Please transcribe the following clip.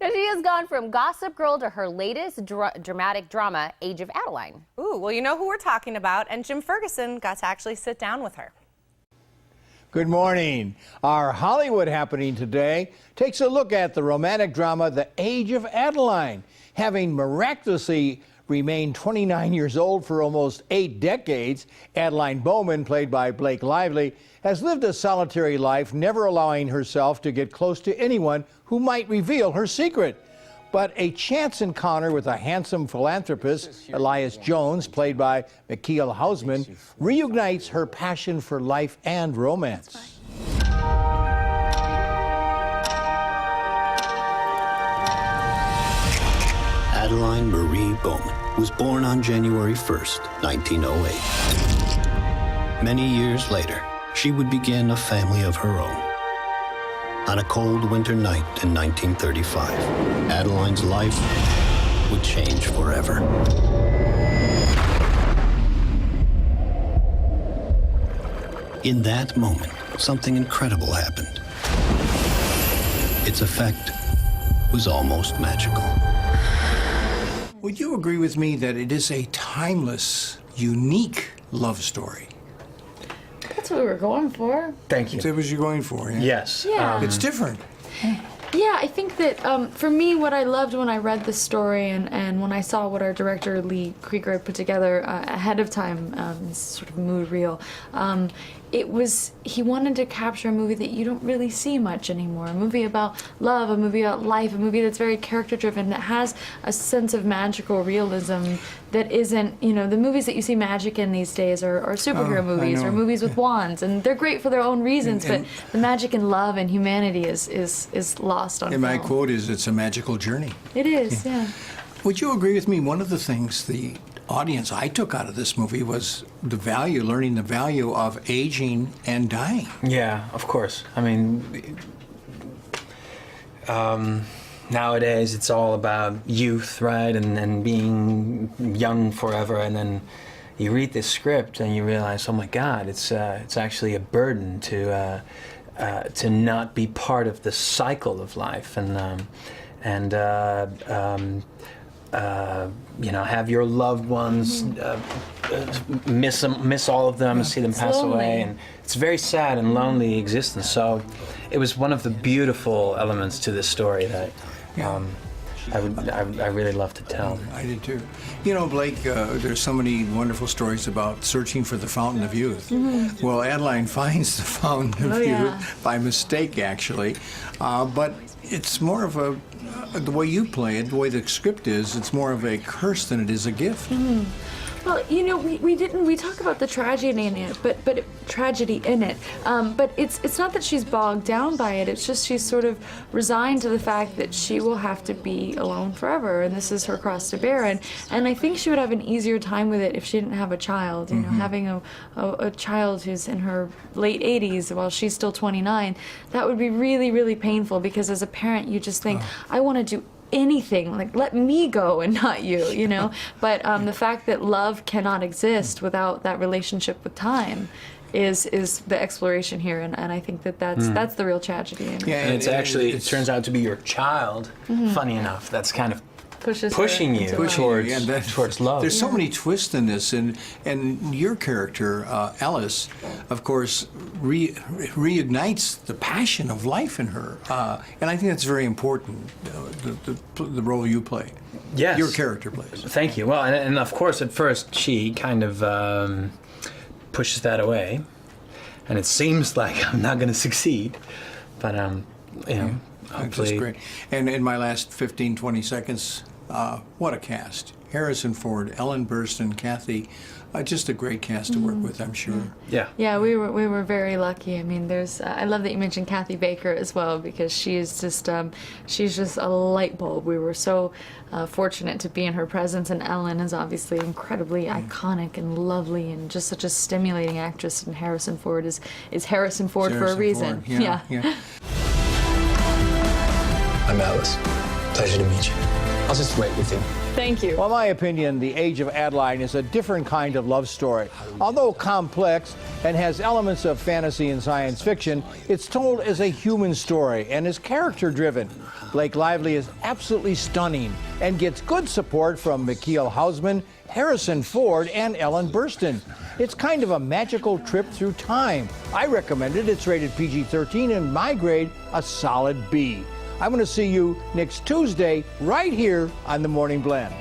Now, she has gone from Gossip Girl to her latest dramatic drama, Age of Adeline. Ooh, well, you know who we're talking about, and Jim Ferguson got to actually sit down with her. Good morning. Our Hollywood happening today takes a look at the romantic drama, The Age of Adeline. Having miraculously remained 29 years old for almost 8 decades, Adeline Bowman, played by Blake Lively, has lived a solitary life, never allowing herself to get close to anyone who might reveal her secret. But a chance encounter with a handsome philanthropist, Elias Jones, played by Mikael Hausman, reunites her passion for life and romance. Adeline Marie Bowman was born on January 1st, 1908. Many years later, she would begin a family of her own. On a cold winter night in 1935, Adeline's life would change forever. In that moment, something incredible happened. Its effect was almost magical. Would you agree with me that it is a timeless, unique love story? That's what we were going for. Thank you. That's what you're going for, yeah? Yes. Yeah. It's different. Yeah, I think that for me, what I loved when I read the story and when I saw what our director Lee Krieger had put together ahead of time, this sort of mood reel, it was, he wanted to capture a movie that you don't really see much anymore. A movie about love, a movie about life, a movie that's very character driven, that has a sense of magical realism that isn't, you know, the movies that you see magic in these days are superhero movies or movies with wands, and they're great for their own reasons, but the magic in love and humanity is lost on film. And my quote is, it's a magical journey. It is, yeah. Would you agree with me? One of the things the audience I took out of this movie was the value, learning the value of aging and dying. Yeah, of course. I mean, nowadays it's all about youth, right? And being young forever. And then you read this script and you realize, oh my God, it's actually a burden to not be part of the cycle of life you know, have your loved ones miss all of them, see them pass away, and it's a very sad and lonely existence. So it was one of the beautiful elements to this story that I really love to tell. I did too. You know, Blake, there's so many wonderful stories about searching for the fountain of youth. Well, Adeline finds the fountain of youth by mistake, actually, but it's more of the way you play it, the way the script is, it's more of a curse than it is a gift. Well, you know, we talk about the tragedy in it, but it's not that she's bogged down by it. It's just she's sort of resigned to the fact that she will have to be alone forever, and this is her cross to bear. And I think she would have an easier time with it if she didn't have a child. You know, having a child who's in her late 80s while she's still 29, that would be really, really painful, because as a parent, you just think, I want to do anything, like, let me go and not you, you know? But the fact that love cannot exist without that relationship with time is the exploration here, and I think that's the real tragedy in it. Yeah, and it turns out to be your child. Funny enough, that's kind of pushing you towards love. There's so many twists in this, and your character, Alice, of course, reignites the passion of life in her, and I think that's very important, the role you play. Yes. Your character plays. Thank you. Well, and of course, at first, she kind of pushes that away, and it seems like I'm not going to succeed, but, you know, That's great. And in my last 15, 20 seconds, what a cast. Harrison Ford, Ellen Burstyn, Kathy, just a great cast to work with, I'm sure. Yeah. Yeah, we were very lucky. I mean, there's I love that you mentioned Kathy Baker as well, because she's just a light bulb. We were so fortunate to be in her presence, and Ellen is obviously incredibly iconic and lovely, and just such a stimulating actress. And Harrison Ford is Harrison Ford for a reason. Yeah. I'm Alice. Pleasure to meet you. I'll just wait with you. Thank you. Well, in my opinion, The Age of Adeline is a different kind of love story. Although complex and has elements of fantasy and science fiction, it's told as a human story and is character-driven. Blake Lively is absolutely stunning and gets good support from Mikhail Hausman, Harrison Ford, and Ellen Burstyn. It's kind of a magical trip through time. I recommend it. It's rated PG-13 and my grade, a solid B. I'm going to see you next Tuesday right here on The Morning Blend.